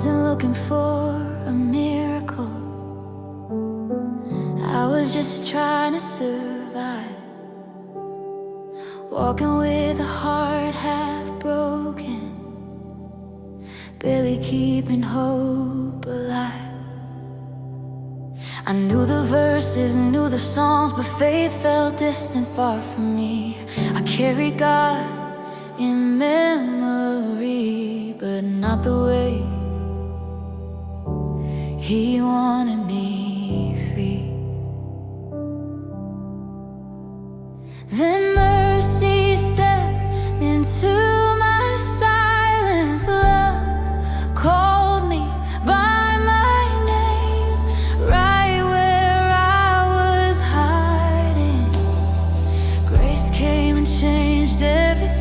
wasn't looking for a miracle. I was just trying to survive, walking with a heart half broken, barely keeping hope alive. I knew the verses, knew the songs, but faith felt distant, far from me. I carried God in memory, but not the way He wanted me free. Then mercy stepped into my silence. Love called me by my name, right where I was hiding. Grace came and changed everything.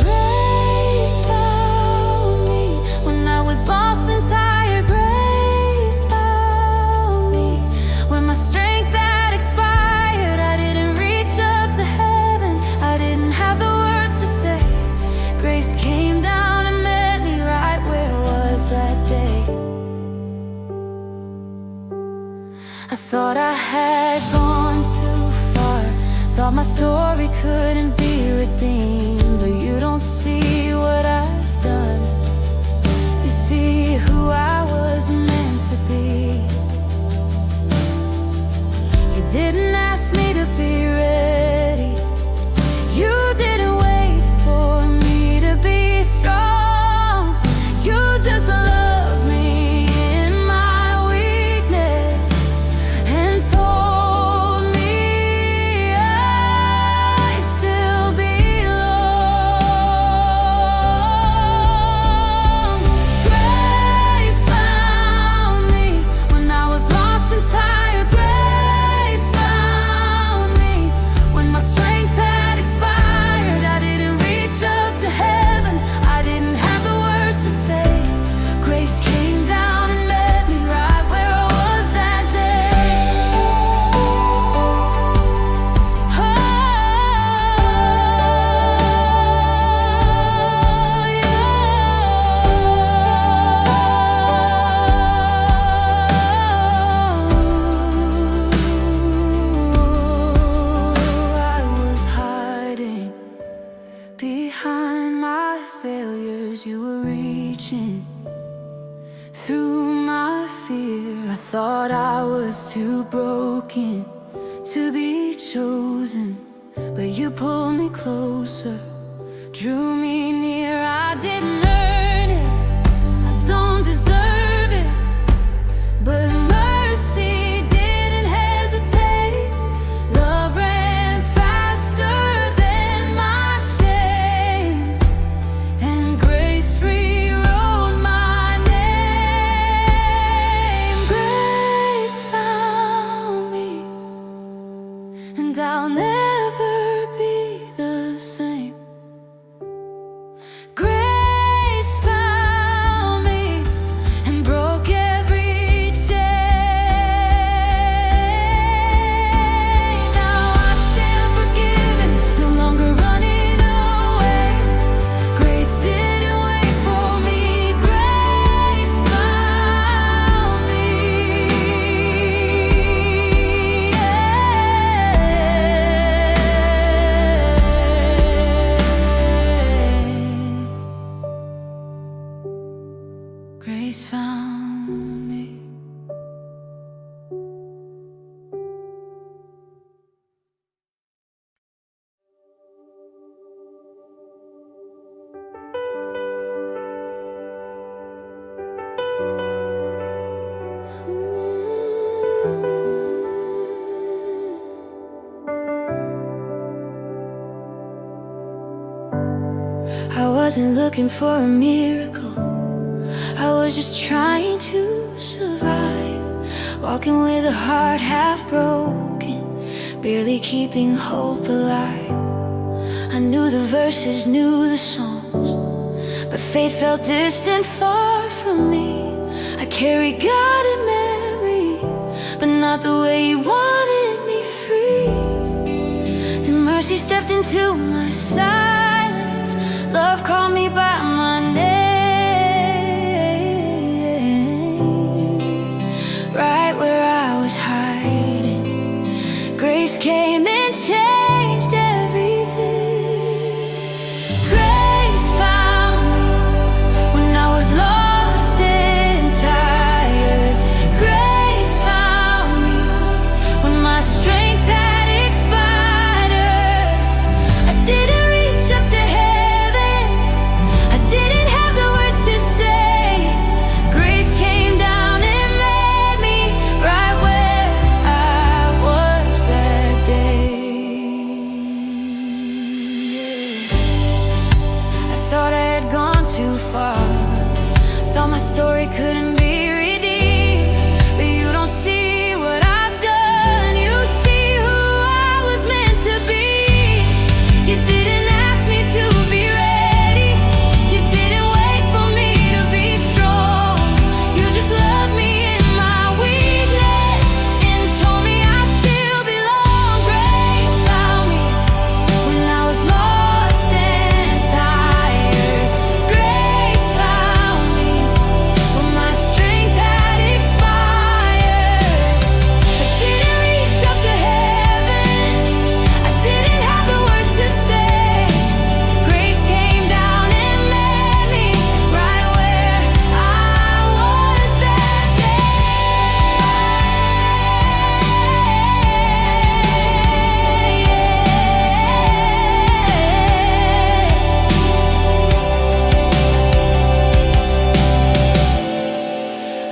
Grace found me when I was lost and tired. Grace found me when my strength had expired. I didn't reach up to heaven, I didn't have the words to say. Grace came down and met me right where I was that day. I thought I had gone too far, thought my story couldn't be redeemed. But you don't see what I've done, you see who I was meant to be. You didn't ask me to be ready, you didn't wait for me to be strong. You just loved me in my weakness and told me I still belong. Grace found me when I was lost and tired. Grace found me when my strength had expired. I didn't reach up to heaven, I didn't have the words to say. Grace came down and met me right where I was that day. Oh, I was hiding behind my failures, you were reaching through my fear. I thought I was too broken to be chosen, but you pulled me closer, drew me near. I didn't earn it, I don't deserve it, but mercy didn't hesitate. Love ran faster than my shame, and grace rewrote my name. Grace found me, and I'll never be the same. Grace found me and broke every chain. Now I stand forgiven, no longer running away. Grace didn't wait for me, grace found me. Grace found me. I wasn't looking for a miracle, I was just trying to survive, walking with a heart half broken, barely keeping hope alive. I knew the verses, knew the songs, but faith felt distant, far from me. I carried God in memory, but not the way He wanted me free. Then mercy stepped into my silence, love called me by my name. story couldn't be redeemed. But you don't see what I've done. You see who I was meant to be. You didn't ask me to be ready. You didn't wait for me to be strong. You just loved me in my weakness and told me I still belong. Grace found me when I was lost and tired. Grace found me when my strength had expired. I didn't reach up to heaven, I didn't have the words to say. Grace came down and met me right where I was that day.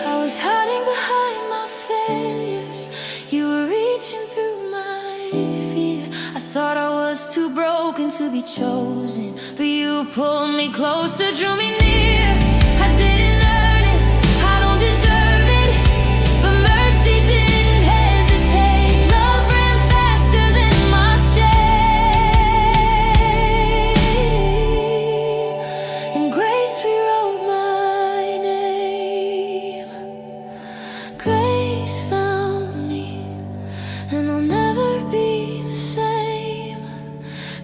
I was hiding behind my failures. You were reaching through my fear. I thought I was too broken to be chosen, but you pulled me closer, drew me near. I didn't earn it, I don't deserve it, but mercy didn't hesitate. Love ran faster than my shame, and grace rewrote my name. Grace found me, and I'll never be the same.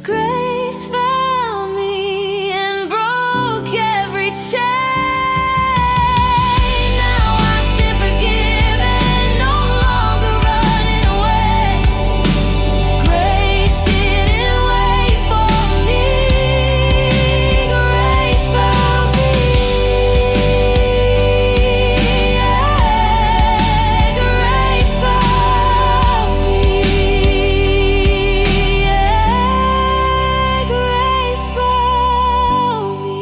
Grace found me and broke every chain. Now I stand forgiven, no longer running away. Grace didn't wait for me. Grace found me. Grace found me. Grace found me.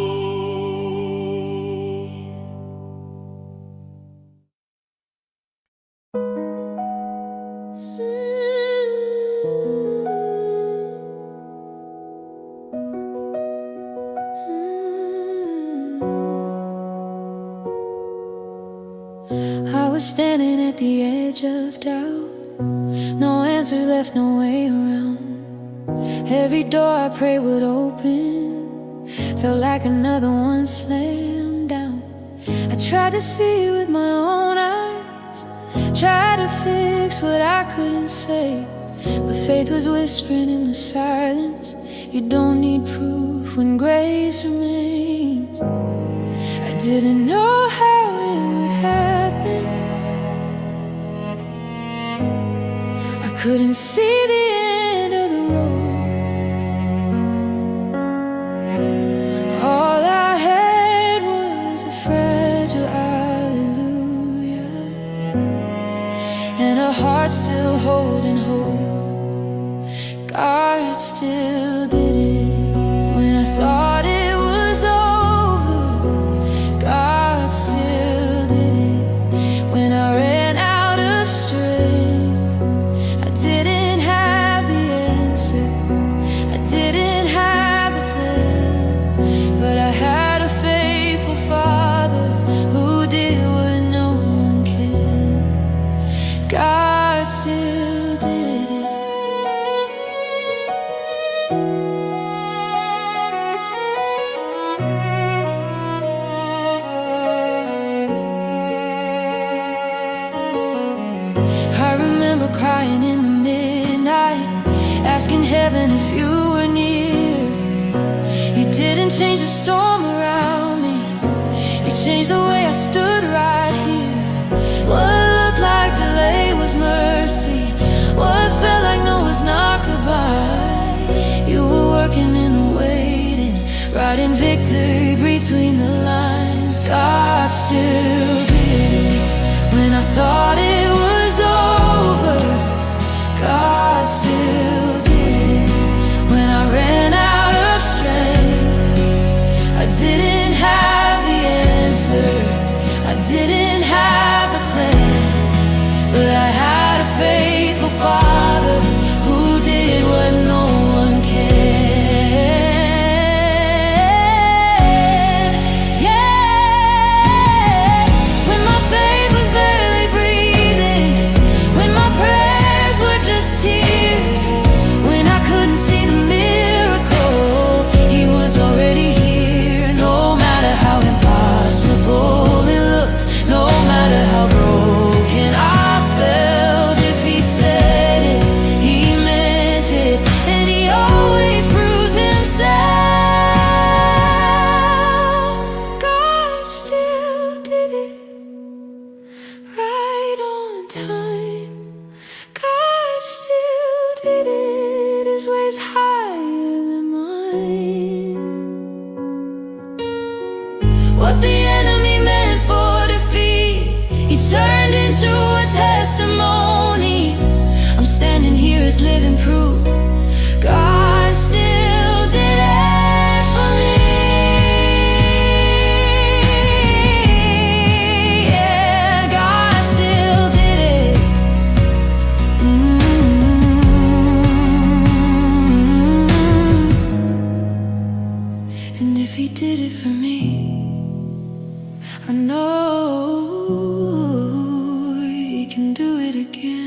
I was standing at the edge of doubt, no answers left, no way around. Every door I prayed would open felt like another one slammed down. I tried to see with my own eyes, tried to fix what I couldn't say, but faith was whispering in the silence. You don't need proof when grace remains. I didn't know how it would happen, I couldn't see the end of the road. All I had was a fragile hallelujah and a heart still holding hope. God still did it when I thought it was over. God still did it when I ran out of strength. I didn't have the answer, I didn't have the plan, but I had a faithful Father who did what no one can. God still did it. I remember crying in the midnight, asking heaven if you were near. You didn't change the storm around me, you changed the way I stood right here. What looked like delay was mercy, what felt like no was not goodbye. You were working in the waiting, writing victory between the lines. God still did it when I thought it was over. God still did it when I ran out of strength. I didn't have the answer, I didn't have the plan, but I had a faithful Father who did what no one can. Yeah, it right on time. God still did it, His ways higher than mine. What the enemy meant for defeat, He turned into a testimony. I'm standing here as living proof. God still did it for me. Yeah, God still did it. And if He did it for me, I know He can do it again.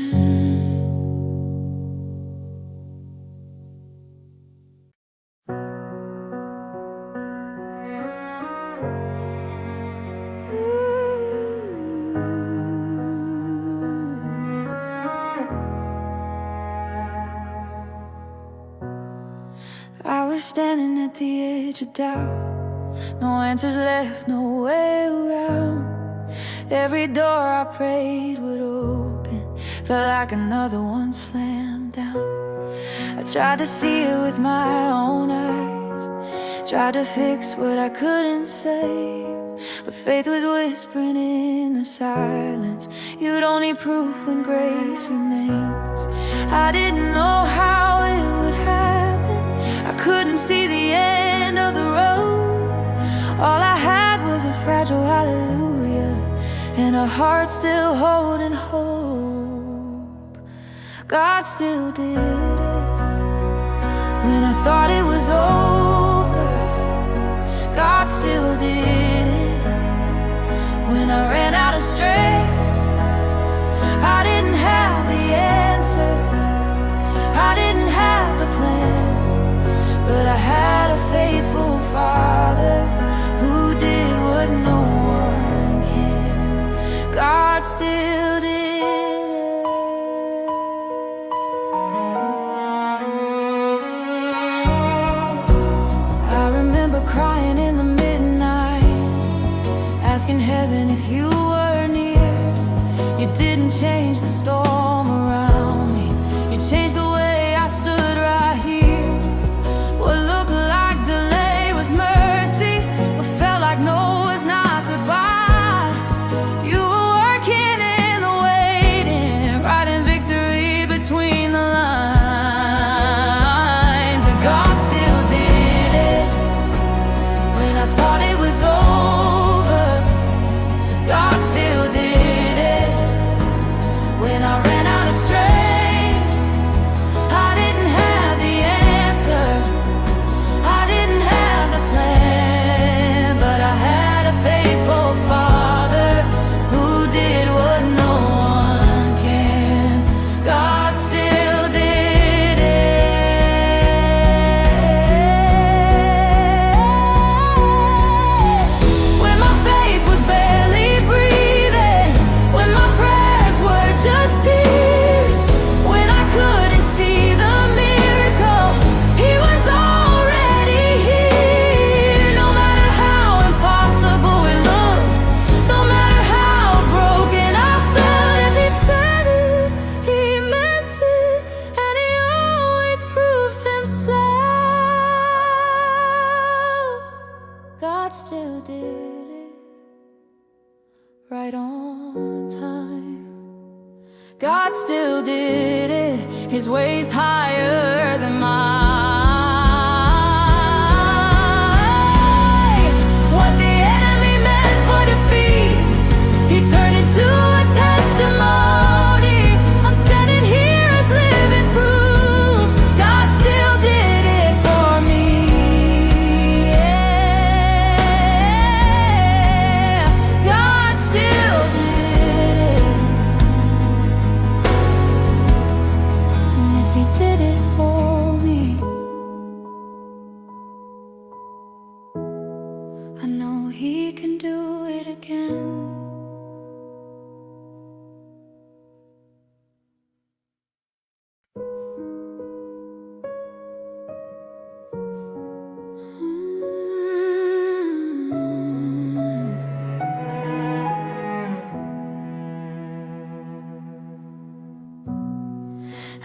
I was standing at the edge of doubt, no answers left, no way around. Every door I prayed would open felt like another one slammed down. I tried to see it with my own eyes, tried to fix what I couldn't say, but faith was whispering in the silence. You don't need proof when grace remains. I didn't know how it would happen, I couldn't see the end of the road. All I had was a fragile hallelujah and a heart still holding hope. God still did it when I thought it was over. God still did it when I ran out of strength. I didn't have the answer, I didn't have the plan, but I had a faithful Father who did what no one can. God still did it. I remember crying in the midnight, asking heaven if you were near. You didn't change the storm around me, you changed the way I stood right here. What looked like delay was mercy, what felt like no was not goodbye. You were working in the waiting, writing victory between the lines. And God still did it when I thought it was over. God still did it when I ran out of strength. I didn't have the answer, I didn't have the plan, but I had a faithful Father who did what no one can. God still did it when my faith was barely breathing, when my prayers were just tears, when I couldn't see the miracle, He was already here. No matter how impossible it looked, no matter how broken I felt, if He said it, He meant it, and He always proves Himself. God still did it right on time. God still did it, His ways higher than mine. What the enemy meant for defeat, He turned into a testimony. I'm standing here as living proof. God still did it for me. Yeah, God still did it. And if He did it for me, I know He can do it again.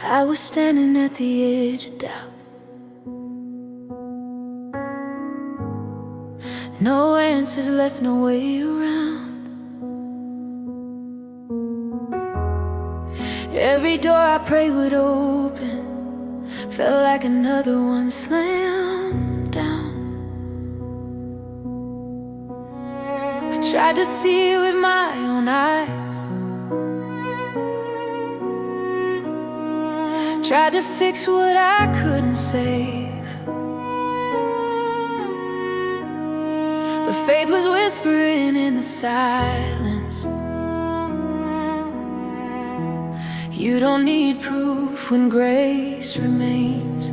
I was standing at the edge of doubt. No answers left, no way around. Every door I prayed would open felt like another one slammed down. I tried to see with my own eyes, tried to fix what I couldn't save, but faith was whispering in the silence. You don't need proof when grace remains.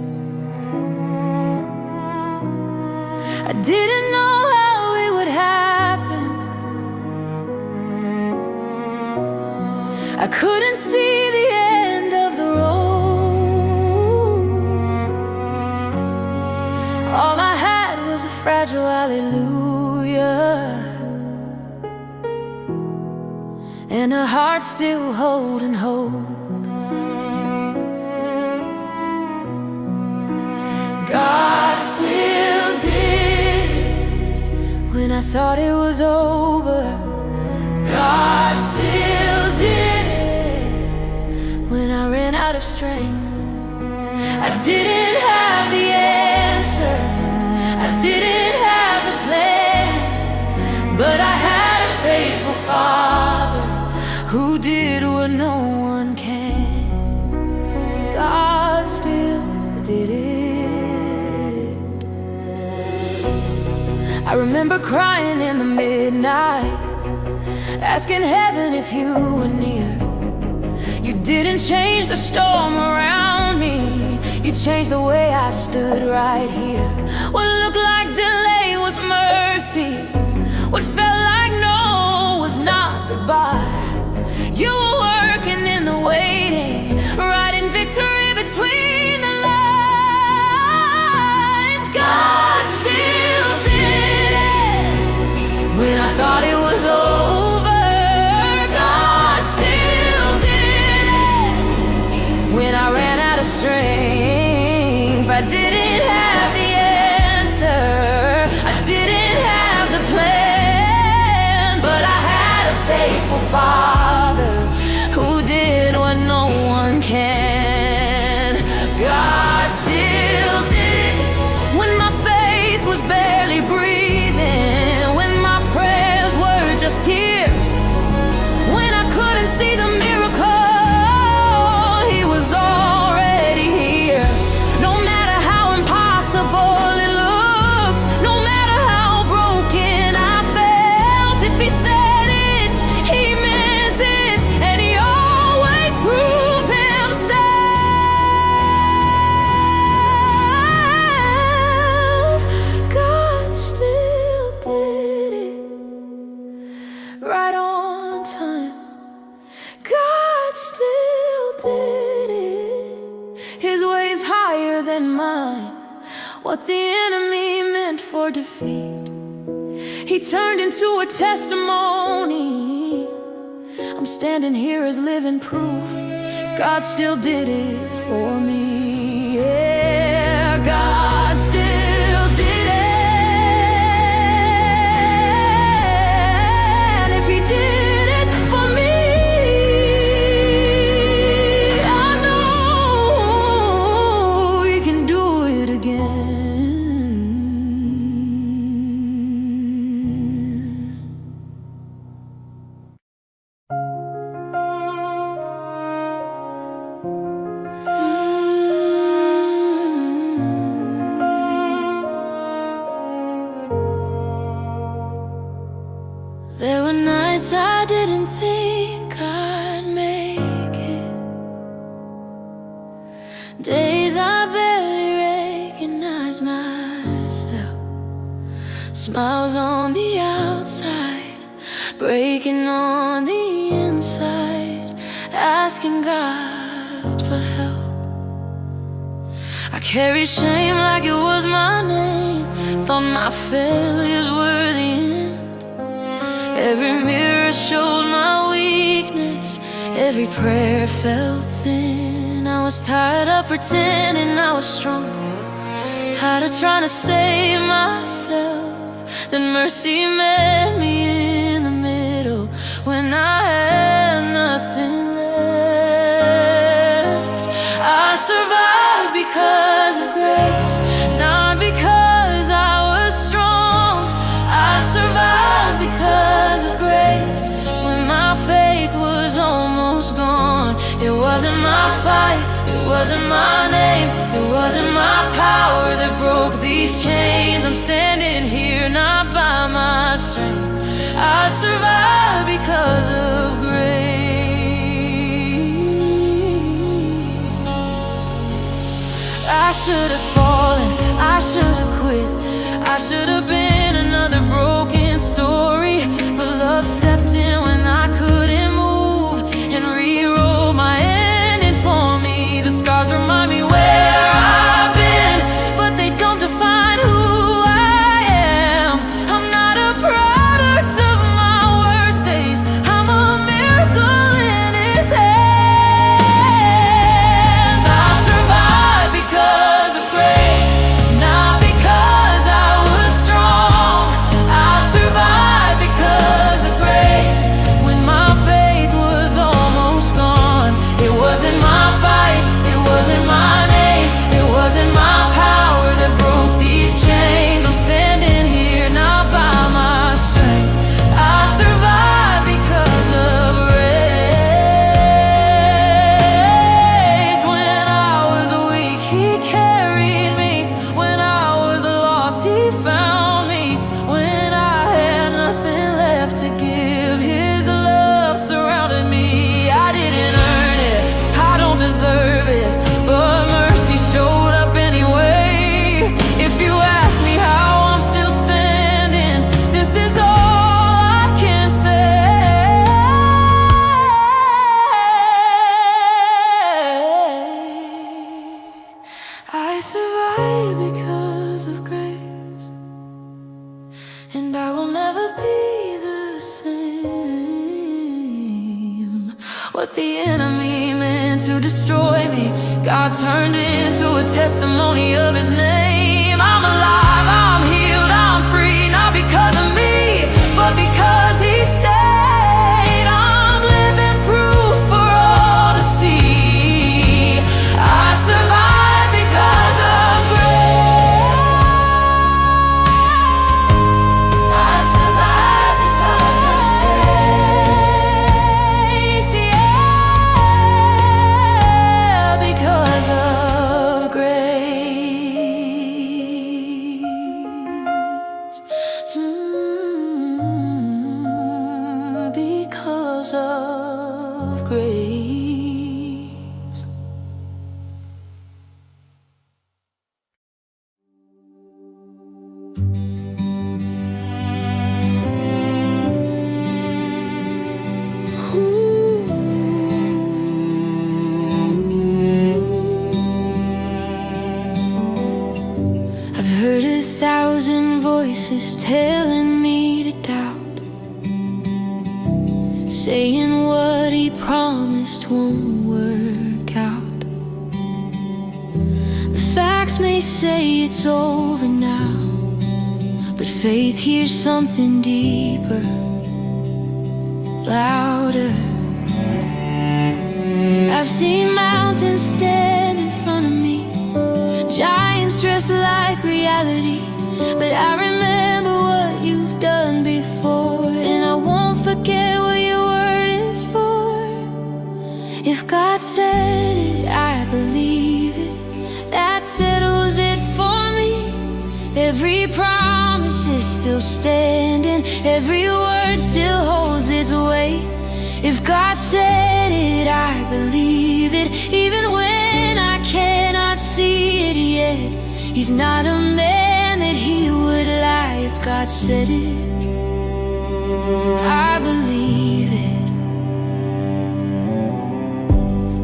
I didn't know how it would happen. I couldn't see the end of the road. All I had was a fragile hallelujah and a heart still holding hope. God still did it when I thought it was over. God still did it when I ran out of strength. I didn't have the answer, I didn't have the plan, but I had a faithful Father who did what no one can. God still did it. I remember crying in the midnight, asking heaven if you were near. You didn't change the storm around me, you changed the way I stood right here. What looked like delay was mercy, what felt like no was not goodbye. You were working in the waiting, writing victory between the lines. God still did it when I thought it was over. God still did it when I ran out of strength. I didn't have the answer, I didn't have the plan, but I had a faithful Father who did what no one can. God still did when my faith was barely breathing, when my prayers were just tears, when I couldn't see the miracle, He was already here. No matter how impossible it looked, no matter how broken I felt, if He said it, He meant it, and He always proves Himself. God still did it, right on time. God still did it. His way is higher than mine. What the enemy meant for defeat, He turned into a testimony. I'm standing here as living proof. God still did it for me. Yeah, God still did it. And if He did it for me, I know He can do it again. There were nights I didn't think I'd make it, days I barely recognized myself, smiles on the outside, breaking on the inside, asking God for help. I carried shame like it was my name, thought my failures were the end. Every mirror showed my weakness, weakness, every prayer fell thin. I was tired of pretending I was strong, tired of trying to save myself. Then mercy met me in the middle when I had nothing left. I survived because of grace, not because I was strong. I survived because of grace when my faith was almost gone. It wasn't my fight, it wasn't my name, it wasn't my power that broke these chains. I'm standing here not by my strength. I survived because of grace. I should have fallen, I should have quit, I should have been another broken story. But love stepped in when I couldn't move and rewrote my ending for me. The scars remind me where I've been, but they don't define who I am. I'm not a product of my worst days, I'm a miracle in His hands. I survived because of grace, not because I was strong. I survived because of grace when my faith was almost gone. It wasn't my fight, it wasn't my name, it wasn't my power that broke these chains. I'm standing here not by my strength. I survived because of grace. When I was weak, He carried me. When I was lost, He found me. When I had nothing left to give, His love surrounded me. I didn't earn it, I don't deserve it, but mercy showed up anyway. If you ask me how I'm still standing, this is all I can say. I survived because of grace, and I will never be the same. What the enemy meant to destroy me, God turned into a testimony of His name. I'm alive, I'm healed, I'm free, not because of me, but because He stayed. I'm living proof for all to see. I survived because of grace. I survived because of grace, yeah, because of grace. Because of grace. I've heard 1,000 voices telling me to doubt, saying what He promised won't work out. The facts may say it's over now, but faith hears something deeper, louder. I've seen mountains stand in front of me, giants dressed like reality, but I remember what You've done before, and I won't forget what Your word is for. If God said it, I believe it. That settles it for me. Every promise is still standing, every word still holds its weight. If God said it, I believe it, even when I cannot see it yet. He's not a man that He would lie. If God said it, I believe it.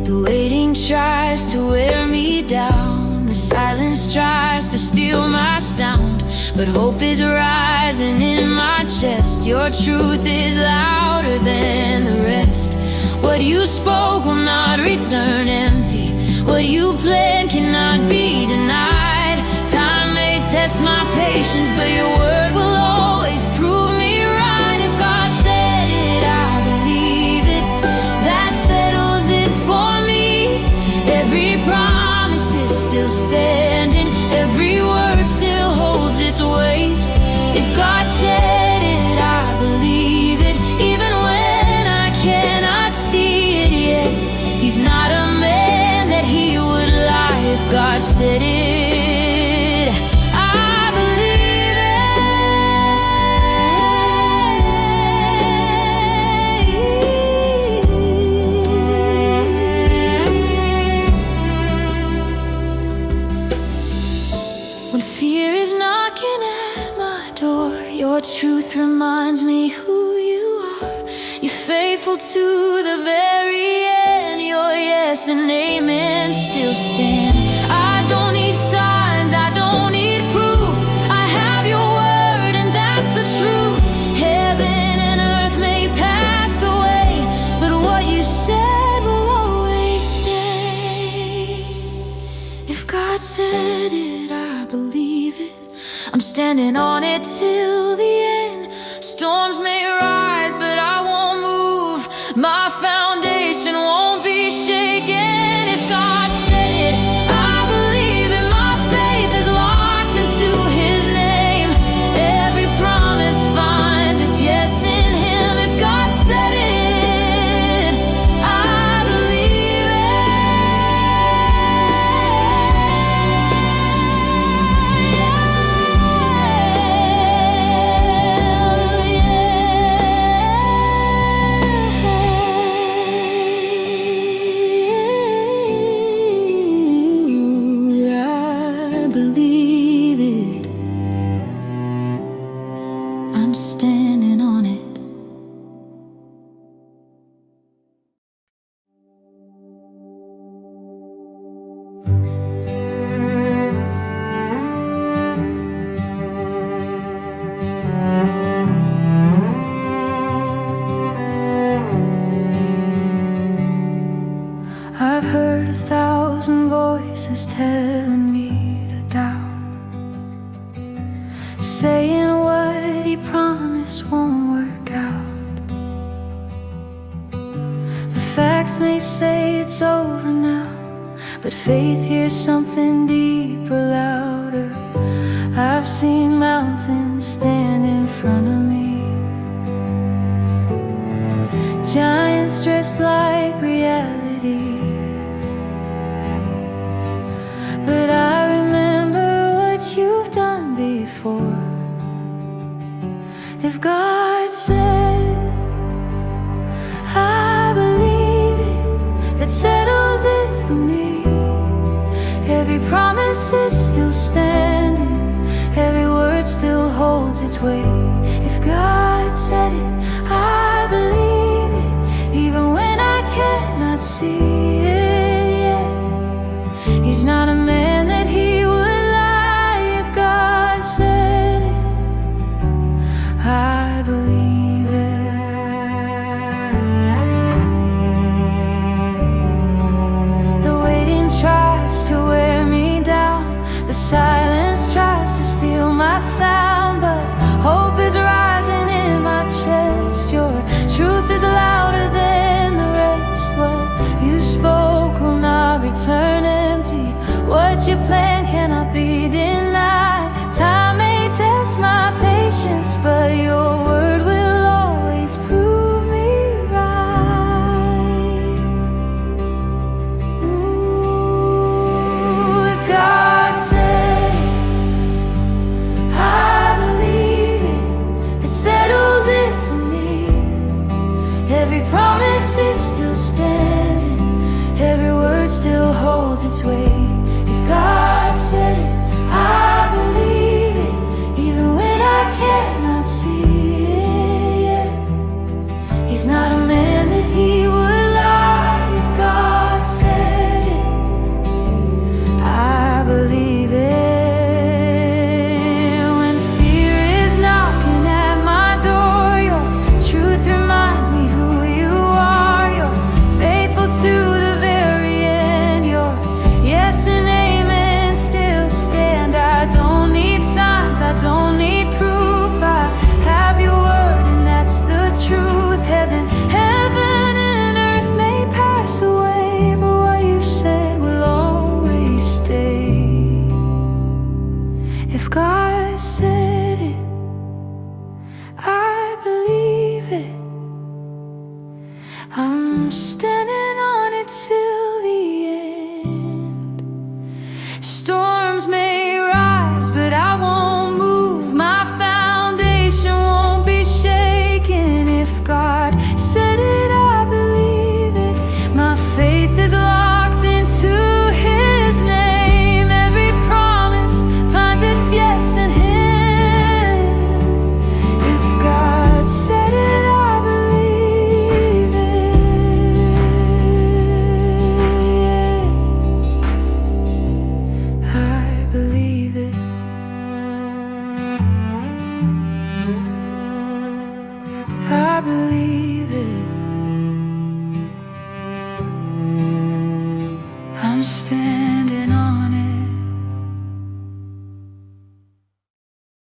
The waiting tries to wear me down, the silence tries to steal my sound, but hope is rising in my chest. Your truth is louder than the rest. What you spoke will not return empty. What you planned cannot be denied. Time may test my patience, but your word will always prove me right. If God said it, I believe it. That settles it for me. Every promise is still standing. Every word still holds its weight. If God said it, I believe it. Even when I cannot see it yet. He's not a man that he would lie. If God said it, I believe it. When fear is knocking at my door, your truth reminds me who you are. You're faithful to the very end. Your yes and amen still stand. I don't need signs, I don't need proof. I have your word and that's the truth. Heaven and earth may pass away, but what you said will always stay. If God said it, I believe it. I'm standing on it till the end. Storms may rise, but I won't move. My foundation won't be shaken. If God said it, I believe it. My faith is locked into his name. Every promise finds its yes in him. If God said it, I believe I believe it. I'm standing on it. I've heard 1,000 voices telling me to doubt, saying what he promised won't work out. The facts may say it's over now, but faith hears something deeper, louder. I've seen mountains stand in front of me, giants dressed like reality. But I remember what you've done before. If God said, I believe it. That settles it for me. Every promise is still standing. Every word still holds its weight. If God said it, I believe it. Even when I cannot see it yet. He's not a man that he would lie. If God said it, I believe it. The waiting tries to wear me down. The silence tries to steal my sound, but hope is rising in my chest. Your truth is louder than the rest. What you spoke will not return empty. What you plan cannot be denied. Time may test my patience, but your word will always prove me right. Ooh, if God said it, I believe it. It settles it for me. Every promise is still standing. Every word still holds its weight. If God said it, I believe it. Even when I cannot see it yet. He's not a man that he would lie. If God said it, I believe it. When fear is knocking at my door, your truth reminds me who you are. You're I'm standing on it too.